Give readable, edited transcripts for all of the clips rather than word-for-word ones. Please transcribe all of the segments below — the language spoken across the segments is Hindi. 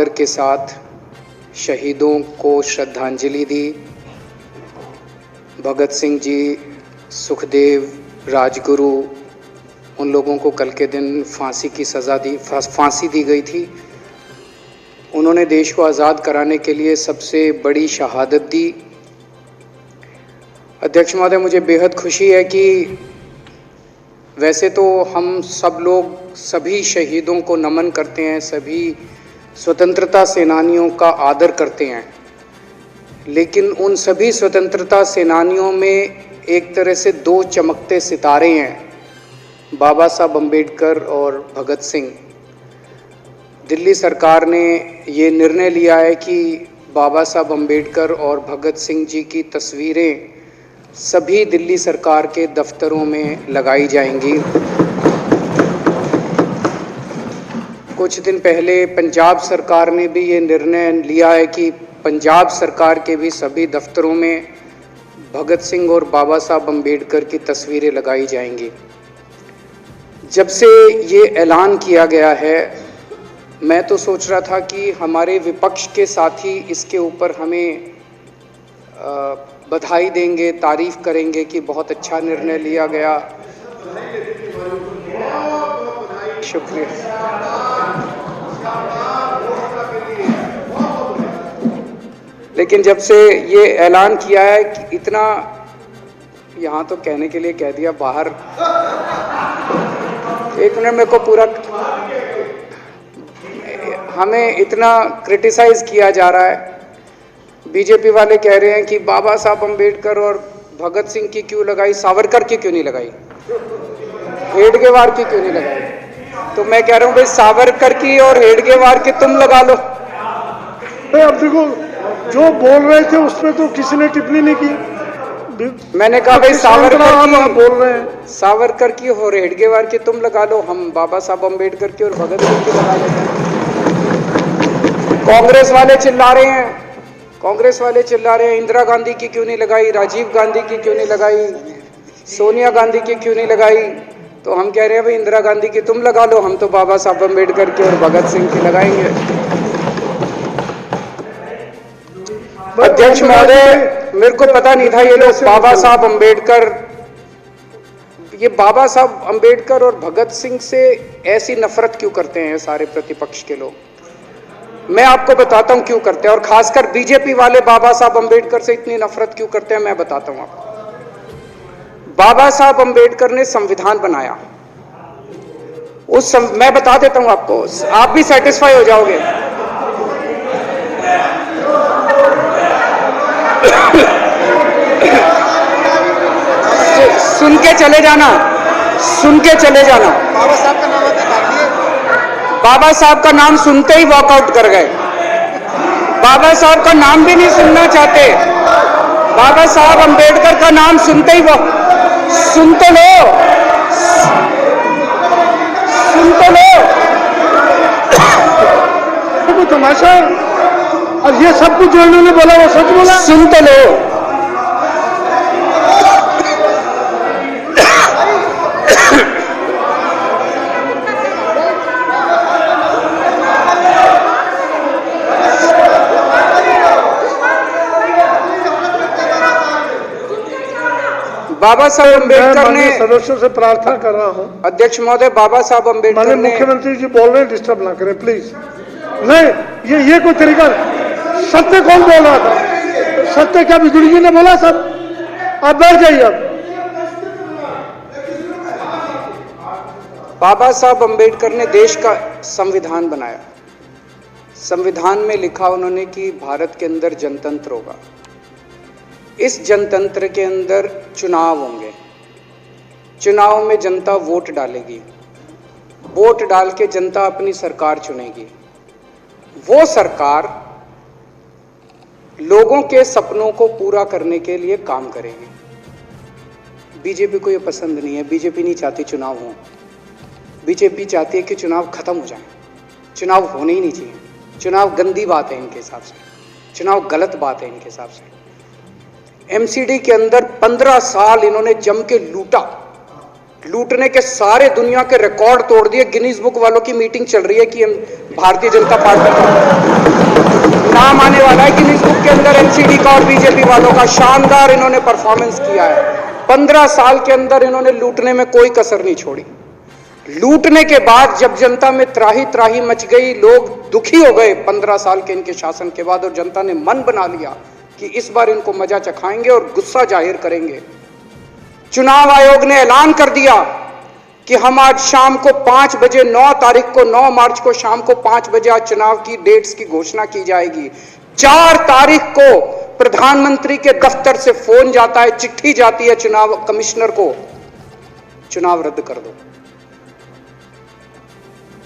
आदर के साथ शहीदों को श्रद्धांजलि दी। भगत सिंह जी, सुखदेव, राजगुरु, उन लोगों को कल के दिन फांसी दी गई थी। उन्होंने देश को आज़ाद कराने के लिए सबसे बड़ी शहादत दी। अध्यक्ष महोदय, मुझे बेहद खुशी है कि वैसे तो हम सब लोग सभी शहीदों को नमन करते हैं, सभी स्वतंत्रता सेनानियों का आदर करते हैं, लेकिन उन सभी स्वतंत्रता सेनानियों में एक तरह से दो चमकते सितारे हैं, बाबा साहब अम्बेडकर और भगत सिंह। दिल्ली सरकार ने ये निर्णय लिया है कि बाबा साहब अम्बेडकर और भगत सिंह जी की तस्वीरें सभी दिल्ली सरकार के दफ्तरों में लगाई जाएंगी। कुछ दिन पहले पंजाब सरकार ने भी ये निर्णय लिया है कि पंजाब सरकार के भी सभी दफ्तरों में भगत सिंह और बाबा साहब अम्बेडकर की तस्वीरें लगाई जाएंगी। जब से ये ऐलान किया गया है, मैं तो सोच रहा था कि हमारे विपक्ष के साथी इसके ऊपर हमें बधाई देंगे, तारीफ करेंगे कि बहुत अच्छा निर्णय लिया गया। शुक्रिया। लेकिन जब से ये ऐलान किया है कि इतना, यहाँ तो कहने के लिए कह दिया, बाहर एक मिनट मेरे को पूरा, हमें इतना क्रिटिसाइज किया जा रहा है। बीजेपी वाले कह रहे हैं कि बाबा साहब अम्बेडकर और भगत सिंह की क्यों लगाई, सावरकर की क्यों नहीं लगाई, हेडगेवार की क्यों नहीं लगाई। तो मैं कह रहा हूँ भाई, सावरकर की और हेडगेवार की तुम लगा लो। अब देखो, जो बोल रहे थे उसमें तो किसी ने टिप्पणी नहीं की। मैंने कहा भाई सावरकर की बोल रहे हैं, सावरकर की और हेडगेवार की तुम लगा लो, हम बाबा साहब अम्बेडकर की और भगत सिंह की लगा लेते हैं। कांग्रेस वाले चिल्ला रहे हैं इंदिरा गांधी की क्यों नहीं लगाई, राजीव गांधी की क्यों नहीं लगाई, सोनिया गांधी की क्यों नहीं लगाई। तो हम कह रहे हैं भाई इंदिरा गांधी की तुम लगा लो, हम तो बाबा साहब अम्बेडकर की और भगत सिंह की लगाएंगे। अध्यक्ष महोदय, मेरे को पता नहीं था ये लोग बाबा साहब अम्बेडकर और भगत सिंह से ऐसी नफरत क्यों करते हैं सारे प्रतिपक्ष के लोग। मैं आपको बताता हूं क्यों करते हैं, और खासकर बीजेपी वाले बाबा साहब अम्बेडकर से इतनी नफरत क्यों करते हैं, मैं बताता हूं आपको। बाबा साहब अम्बेडकर ने संविधान बनाया, मैं बता देता हूं आपको, आप भी सेटिस्फाई हो जाओगे। सुन के चले जाना। बाबा साहब का नाम सुनते ही वॉकआउट कर गए। बाबा साहब का नाम भी नहीं सुनना चाहते। बाबा साहब अम्बेडकर का नाम सुनते ही सुन तो लो। तो तमाशा, और ये सब कुछ जो इन्होंने बोला वो सच बोला, सुन तो लो। बाबा साहब अम्बेडकर ने, सदस्यों से प्रार्थना कर रहा हूं, अध्यक्ष महोदय, बाबा साहब अम्बेडकर ने, मुख्यमंत्री जी बोल रहे हैं, डिस्टर्ब ना करें प्लीज। नहीं, ये कोई तरीका। सत्य कौन बोल रहा था? सत्य क्या बिजुली जी ने बोला? सब आप बैठ जाइए। अब बाबा साहब अम्बेडकर ने देश का संविधान बनाया। संविधान में लिखा उन्होंने कि भारत के अंदर जनतंत्र होगा। इस जनतंत्र के अंदर चुनाव होंगे। चुनाव में जनता वोट डालेगी। वोट डाल के जनता अपनी सरकार चुनेगी। वो सरकार लोगों के सपनों को पूरा करने के लिए काम करेगी। बीजेपी को ये पसंद नहीं है। बीजेपी नहीं चाहती चुनाव हो। बीजेपी चाहती है कि चुनाव खत्म हो जाए। चुनाव होने ही नहीं चाहिए। चुनाव गंदी बात है इनके हिसाब से। चुनाव गलत बात है इनके हिसाब से। एमसीडी के अंदर 15 साल इन्होंने जम के लूटा। लूटने के सारे दुनिया के रिकॉर्ड तोड़ दिए। गिनीज बुक वालों की मीटिंग चल रही है कि हम भारतीय जनता पार्टी का नाम आने वाला है गिनीज बुक के अंदर, एनसीडी का और बीजेपी वालों का। शानदार इन्होंने परफॉर्मेंस किया है। 15 साल के अंदर इन्होंने लूटने में कोई कसर नहीं छोड़ी। लूटने के बाद जब जनता में त्राही त्राही मच गई, लोग दुखी हो गए 15 साल के इनके शासन के बाद, और जनता ने मन बना लिया कि इस बार इनको मजा चखाएंगे और गुस्सा जाहिर करेंगे। चुनाव आयोग ने ऐलान कर दिया कि हम आज शाम को 5 बजे 9 तारीख को 9 मार्च को शाम को 5 बजे आज चुनाव की डेट्स की घोषणा की जाएगी। 4 तारीख को प्रधानमंत्री के दफ्तर से फोन जाता है, चिट्ठी जाती है चुनाव कमिश्नर को, चुनाव रद्द कर दो।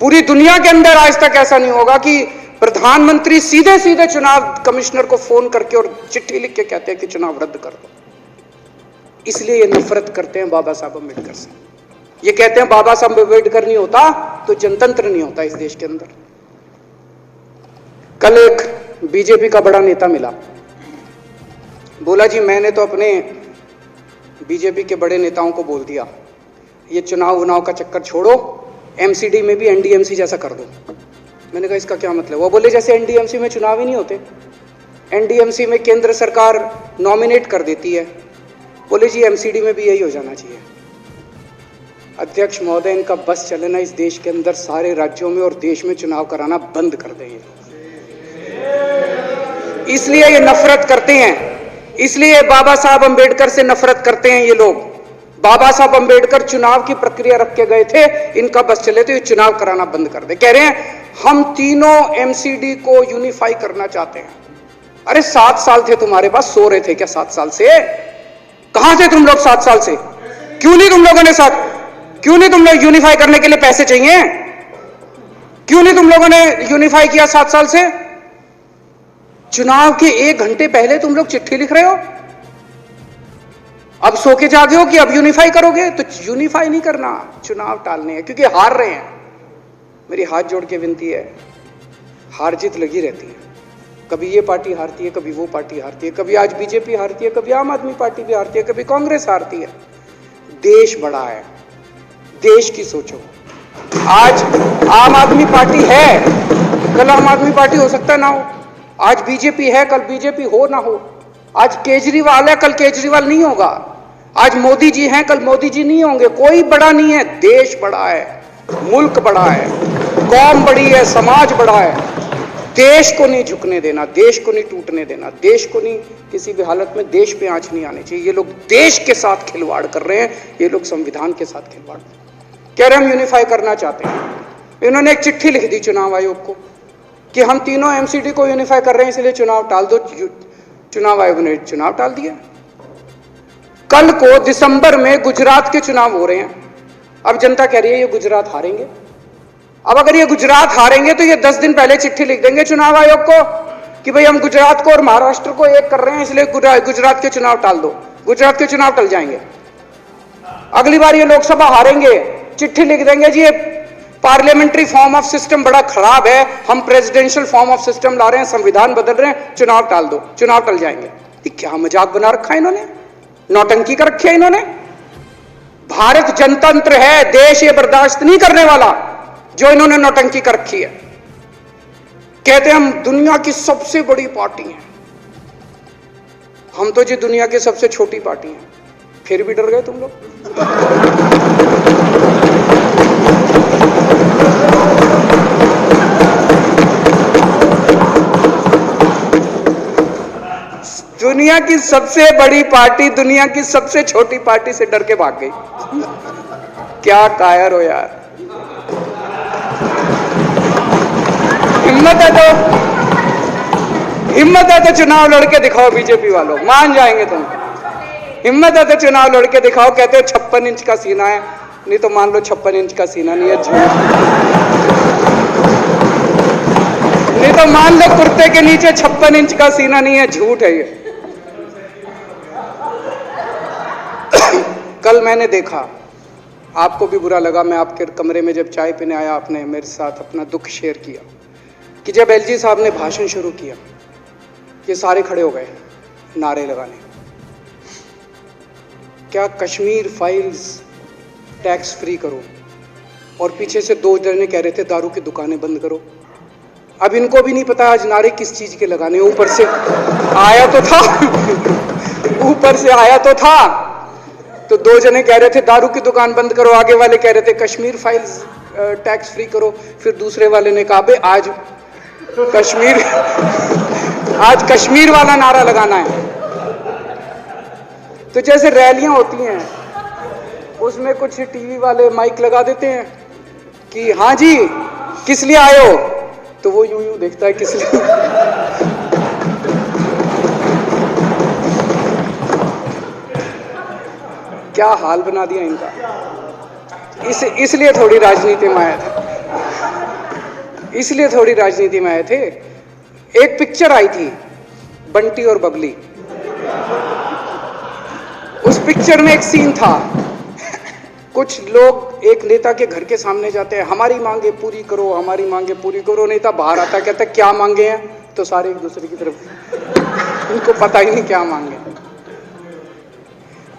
पूरी दुनिया के अंदर आज तक ऐसा नहीं होगा कि प्रधानमंत्री सीधे सीधे चुनाव कमिश्नर को फोन करके और चिट्ठी लिख के कहते हैं कि चुनाव रद्द कर दो। इसलिए ये नफरत करते हैं बाबा साहब अम्बेडकर से। ये कहते हैं बाबा साहब अम्बेडकर नहीं होता तो जनतंत्र नहीं होता इस देश के अंदर। कल एक बीजेपी का बड़ा नेता मिला, बोला जी मैंने तो अपने बीजेपी के बड़े नेताओं को बोल दिया ये चुनाव का चक्कर छोड़ो, एमसीडी में भी एनडीएमसी जैसा कर दो। मैंने कहा इसका क्या मतलब? वो बोले जैसे एनडीएमसी में चुनाव ही नहीं होते, एनडीएमसी में केंद्र सरकार नॉमिनेट कर देती है, बोले जी एमसीडी में भी यही हो जाना चाहिए। अध्यक्ष महोदय, इनका बस चलना इस देश के अंदर सारे राज्यों में और देश में चुनाव कराना बंद कर दें। इसलिए ये नफरत करते हैं, इसलिए बाबा साहब अंबेडकर से नफरत करते हैं ये लोग। बाबा साहब अंबेडकर चुनाव की प्रक्रिया रख के गए थे, इनका बस चले तो ये चुनाव कराना बंद कर दे। कह रहे हैं हम तीनों एमसीडी को यूनिफाई करना चाहते हैं। अरे 7 साल थे तुम्हारे पास, सो रहे थे क्या 7 साल से? कहां थे तुम लोग 7 साल से? क्यों नहीं तुम लोगों ने क्यों नहीं तुम लोग यूनिफाई करने के लिए पैसे चाहिए? क्यों नहीं तुम लोगों ने यूनिफाई किया 7 साल से? चुनाव के 1 घंटे पहले तुम लोग चिट्ठी लिख रहे हो, अब सो के जागे हो कि अब यूनिफाई करोगे। तो यूनिफाई नहीं करना, चुनाव टालने हैं, क्योंकि हार रहे हैं। मेरी हाथ जोड़ के विनती है, हार जीत लगी रहती है, कभी ये पार्टी हारती है, कभी वो पार्टी हारती है, कभी आज बीजेपी हारती है, कभी आम आदमी पार्टी भी हारती है, कभी कांग्रेस हारती है। देश बड़ा है, देश की सोचो। आज आम आदमी पार्टी है, कल आम आदमी पार्टी हो सकता ना हो। आज बीजेपी है, कल बीजेपी हो ना हो। आज केजरीवाल है, कल केजरीवाल नहीं होगा। आज मोदी जी हैं, कल मोदी जी नहीं होंगे। कोई बड़ा नहीं है, देश बड़ा है, मुल्क बड़ा है, कौम बड़ी है, समाज बड़ा है। देश को नहीं झुकने देना, देश को नहीं टूटने देना, देश को नहीं किसी भी हालत में देश पे आंच नहीं आनी चाहिए। ये लोग देश के साथ खिलवाड़ कर रहे हैं, ये लोग संविधान के साथ खिलवाड़ कह रहे हैं। हम यूनिफाई करना चाहते हैं। इन्होंने एक चिट्ठी लिख दी चुनाव आयोग को कि हम तीनों एमसीडी को यूनिफाई कर रहे हैं, इसलिए चुनाव टाल दो। चुनाव आयोग ने चुनाव टाल दिया। कल को दिसंबर में गुजरात के चुनाव हो रहे हैं। अब जनता कह रही है ये गुजरात हारेंगे। अब अगर ये गुजरात हारेंगे तो ये 10 दिन पहले चिट्ठी लिख देंगे चुनाव आयोग को कि भाई हम गुजरात को और महाराष्ट्र को एक कर रहे हैं, इसलिए गुजरात के चुनाव टाल दो। गुजरात के चुनाव टल जाएंगे। अगली बार ये लोकसभा हारेंगे, चिट्ठी लिख देंगे जी ये पार्लियामेंट्री फॉर्म ऑफ सिस्टम बड़ा खराब है, हम प्रेसिडेंशियल फॉर्म ऑफ सिस्टम ला रहे हैं, संविधान बदल रहे हैं, चुनाव टाल दो। चुनाव टल जाएंगे। ये क्या मजाक बना रखा है इन्होंने, नौटंकी कर रखी है इन्होंने। भारत जनतंत्र है, देश ये बर्दाश्त नहीं करने वाला जो इन्होंने नौटंकी कर रखी है। कहते हैं हम दुनिया की सबसे बड़ी पार्टी हैं, हम तो जी दुनिया की सबसे छोटी पार्टी हैं। फिर भी डर गए तुम लोग। दुनिया की सबसे बड़ी पार्टी दुनिया की सबसे छोटी पार्टी से डर के भाग गई। क्या कायर हो यार। हिम्मत है तो चुनाव लड़के दिखाओ बीजेपी वालों, मान जाएंगे तुम। हिम्मत है तो चुनाव लड़के दिखाओ। कहते हो 56 इंच का सीना है, नहीं तो मान लो 56 इंच का सीना नहीं है, झूठ। नहीं तो मान लो कुर्ते के नीचे 56 इंच का सीना नहीं है, झूठ है ये। कल मैंने देखा, आपको भी बुरा लगा, मैं आपके कमरे में जब चाय पीने आया, आपने मेरे साथ अपना दुख शेयर किया कि जब एलजी साहब ने भाषण शुरू किया, ये सारे खड़े हो गए नारे लगाने। क्या कश्मीर फाइल्स टैक्स फ्री करो, और पीछे से 2 जने कह रहे थे दारू की दुकानें बंद करो। अब इनको भी नहीं पता आज नारे किस चीज के लगाने, ऊपर से आया तो था ऊपर से आया तो था। तो 2 जने कह रहे थे दारू की दुकान बंद करो, आगे वाले कह रहे थे कश्मीर फाइल्स टैक्स फ्री करो, फिर दूसरे वाले ने कहा बे आज कश्मीर वाला नारा लगाना है। तो जैसे रैलियां होती हैं उसमें कुछ टीवी वाले माइक लगा देते हैं कि हाँ जी किस लिए आए हो, तो वो यूं यूं देखता है किस लिए क्या हाल बना दिया इनका। इसलिए थोड़ी राजनीति में आए थे, इसलिए थोड़ी राजनीति में आए थे। एक पिक्चर आई थी बंटी और बबली, उस पिक्चर में एक सीन था, कुछ लोग एक नेता के घर के सामने जाते हैं, हमारी मांगे पूरी करो, हमारी मांगे पूरी करो। नेता बाहर आता है, कहता है क्या मांगे हैं, तो सारे एक दूसरे की तरफ, इनको पता ही नहीं क्या मांगे।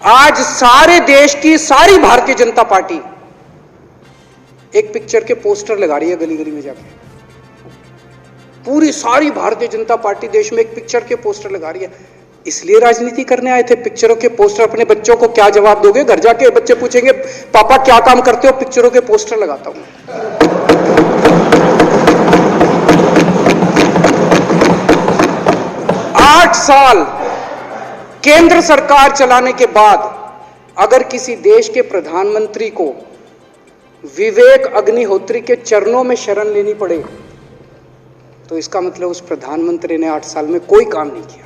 आज सारे देश की सारी भारतीय जनता पार्टी एक पिक्चर के पोस्टर लगा रही है गली गली में जाके। पूरी सारी भारतीय जनता पार्टी देश में एक पिक्चर के पोस्टर लगा रही है। इसलिए राजनीति करने आए थे, पिक्चरों के पोस्टर। अपने बच्चों को क्या जवाब दोगे? घर जाके बच्चे पूछेंगे पापा क्या काम करते हो? पिक्चरों के पोस्टर लगाता हूं। 8 साल केंद्र सरकार चलाने के बाद अगर किसी देश के प्रधानमंत्री को विवेक अग्निहोत्री के चरणों में शरण लेनी पड़े तो इसका मतलब उस प्रधानमंत्री ने 8 साल में कोई काम नहीं किया।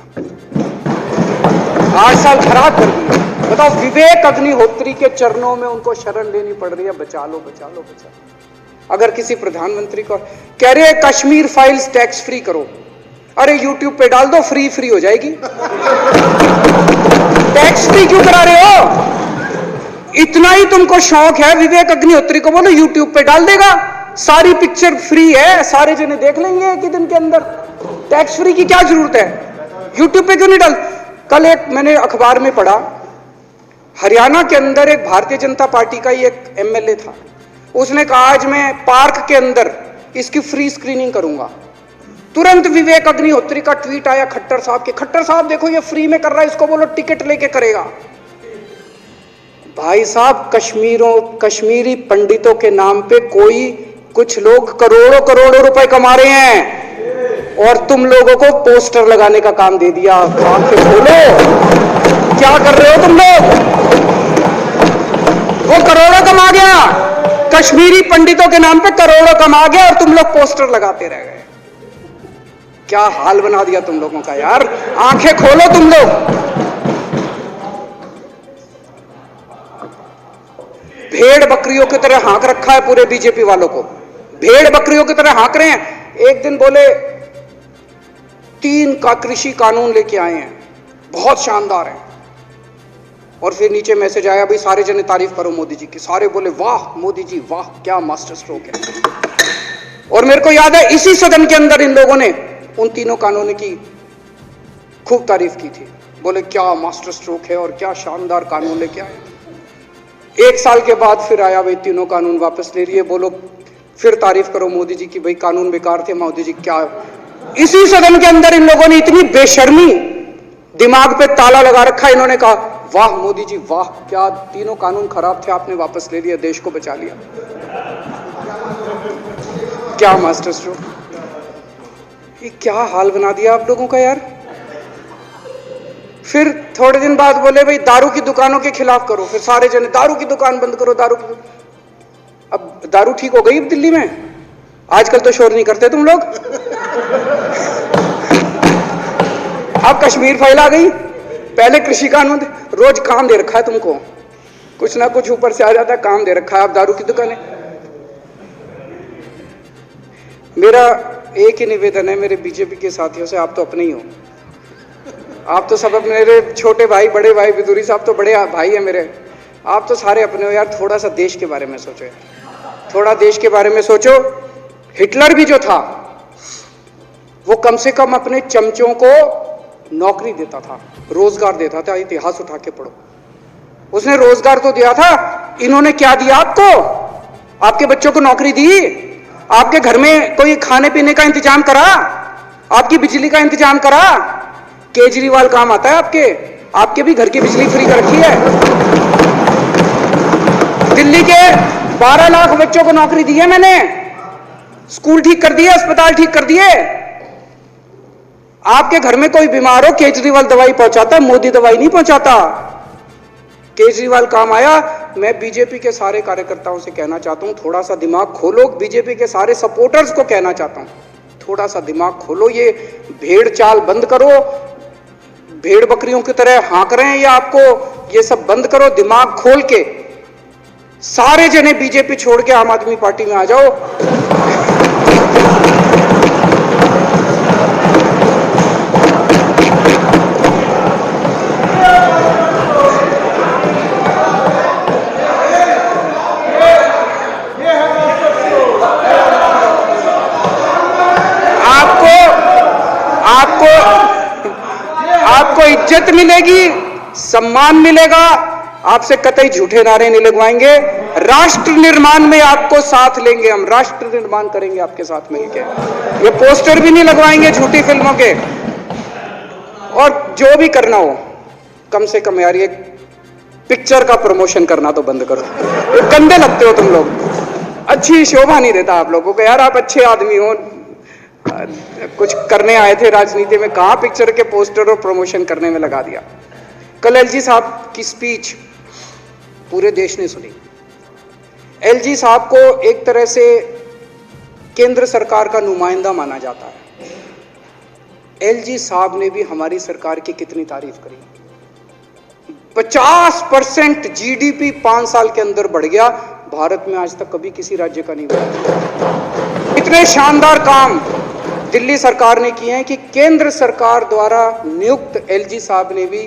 8 साल खराब कर दिए। बताओ, विवेक अग्निहोत्री के चरणों में उनको शरण लेनी पड़ रही है, बचा लो बचा लो बचा लो। अगर किसी प्रधानमंत्री को कह रहे हैं कश्मीर फाइल्स टैक्स फ्री करो, अरे यूट्यूब पे डाल दो, फ्री फ्री हो जाएगी। टैक्स फ्री क्यों करा रहे हो? इतना ही तुमको शौक है, विवेक अग्निहोत्री को बोलो यूट्यूब पे डाल देगा, सारी पिक्चर फ्री है, सारे जने देख लेंगे एक ही दिन के अंदर। टैक्स फ्री की क्या जरूरत है? यूट्यूब पे क्यों नहीं डाल? कल एक मैंने अखबार में पढ़ा, हरियाणा के अंदर एक भारतीय जनता पार्टी का ही एक एमएलए था, उसने कहा आज मैं पार्क के अंदर इसकी फ्री स्क्रीनिंग करूंगा। तुरंत विवेक अग्निहोत्री का ट्वीट आया खट्टर साहब के, खट्टर साहब देखो ये फ्री में कर रहा है, इसको बोलो टिकट लेके करेगा। भाई साहब, कश्मीरी पंडितों के नाम पे कुछ लोग करोड़ों करोड़ों रुपए कमा रहे हैं और तुम लोगों को पोस्टर लगाने का काम दे दिया। आंखें खोलो, क्या कर रहे हो तुम लोग? वो करोड़ों कमा गया, कश्मीरी पंडितों के नाम पे करोड़ों कमा गया और तुम लोग पोस्टर लगाते रह गए। क्या हाल बना दिया तुम लोगों का यार। आंखें खोलो तुम लोग। भेड़ बकरियों की तरह हाँक रखा है पूरे बीजेपी वालों को, भेड़ बकरियों की तरह हाँक रहे हैं। एक दिन बोले 3 का कृषि कानून लेके आए हैं, बहुत शानदार है, और फिर नीचे मैसेज आया भाई सारे जने तारीफ करो मोदी जी की। सारे बोले वाह मोदी जी वाह, क्या मास्टर स्ट्रोक है। और मेरे को याद है इसी सदन के अंदर इन लोगों ने उन 3 कानूनों की खूब तारीफ की थी, बोले क्या मास्टर स्ट्रोक है और क्या शानदार कानून लेके आए। 1 साल के बाद फिर आया भाई 3 कानून वापस ले लिए, बोलो फिर तारीफ करो मोदी जी की, भाई कानून बेकार थे मोदी जी। क्या इसी सदन के अंदर इन लोगों ने इतनी बेशर्मी, दिमाग पे ताला लगा रखा, इन्होंने कहा वाह मोदी जी वाह, क्या 3 कानून खराब थे आपने वापस ले लिया, देश को बचा लिया। क्या मास्टर स्ट्रोक, ये क्या हाल बना दिया आप लोगों का यार। फिर थोड़े दिन बाद बोले भाई दारू की दुकानों के खिलाफ करो, फिर सारे जने दारू की दुकान बंद करो, दारू की। अब दारू ठीक हो गई दिल्ली में? आजकल तो शोर नहीं करते तुम लोग। अब कश्मीर फाइल आ गई, पहले कृषि कानून, रोज काम दे रखा है तुमको, कुछ ना कुछ ऊपर से आ जाता है, काम दे रखा है। अब दारू की दुकानें। मेरा एक ही निवेदन है मेरे बीजेपी के साथियों से, आप तो अपने ही हो, आप तो सब अपने, मेरे छोटे भाई बड़े भाई विदुरी साहब तो बड़े भाई है मेरे, आप तो सारे अपने हो यार। थोड़ा सा देश के बारे में सोचो यार, थोड़ा देश के बारे में सोचो। हिटलर भी जो था वो कम से कम अपने चमचों को नौकरी देता था, रोजगार देता था। इतिहास उठा के पढ़ो, उसने रोजगार तो दिया था। इन्होंने क्या दिया आपको? आपके बच्चों को नौकरी दी? आपके घर में कोई खाने पीने का इंतजाम करा? आपकी बिजली का इंतजाम करा? केजरीवाल काम आता है आपके? आपके भी घर की बिजली फ्री कर रखी है। दिल्ली के 12 लाख बच्चों को नौकरी दी है मैंने, स्कूल ठीक कर दिए, अस्पताल ठीक कर दिए। आपके घर में कोई बीमार हो, केजरीवाल दवाई पहुंचाता है, मोदी दवाई नहीं पहुंचाता। केजरीवाल काम आया। मैं बीजेपी के सारे कार्यकर्ताओं से कहना चाहता हूं, थोड़ा सा दिमाग खोलो। बीजेपी के सारे सपोर्टर्स को कहना चाहता हूं, थोड़ा सा दिमाग खोलो। ये भेड़ चाल बंद करो, भेड़ बकरियों की तरह हाँक रहे हैं ये आपको, ये सब बंद करो। दिमाग खोल के सारे जने बीजेपी छोड़ के आम आदमी पार्टी में आ जाओ। आपको इज्जत मिलेगी, सम्मान मिलेगा। आपसे कतई झूठे नारे नहीं लगवाएंगे। राष्ट्र निर्माण में आपको साथ लेंगे हम, राष्ट्र निर्माण करेंगे आपके साथ मिलकर। ये पोस्टर भी नहीं लगवाएंगे झूठी फिल्मों के। और जो भी करना हो, कम से कम यार ये पिक्चर का प्रमोशन करना तो बंद करो। ये गंदे लगते हो तुम लोग, अच्छी शोभा नहीं देता आप लोगों को। यार आप अच्छे आदमी हो, कुछ करने आए थे राजनीति में, कहां पिक्चर के पोस्टर और प्रमोशन करने में लगा दिया। कल एलजी साहब की स्पीच पूरे देश ने सुनी। एलजी साहब को एक तरह से केंद्र सरकार का नुमाइंदा माना जाता है। एलजी साहब ने भी हमारी सरकार की कितनी तारीफ करी। 50% जीडीपी 5 साल के अंदर बढ़ गया। भारत में आज तक कभी किसी राज्य का नहीं बढ़ा। इतने शानदार काम दिल्ली सरकार ने किए हैं कि केंद्र सरकार द्वारा नियुक्त एलजी साहब ने भी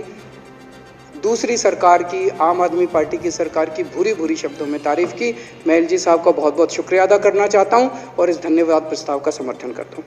दूसरी सरकार की, आम आदमी पार्टी की सरकार की भूरी भूरी शब्दों में तारीफ की। मैं एलजी साहब का बहुत बहुत शुक्रिया अदा करना चाहता हूं और इस धन्यवाद प्रस्ताव का समर्थन करता हूं।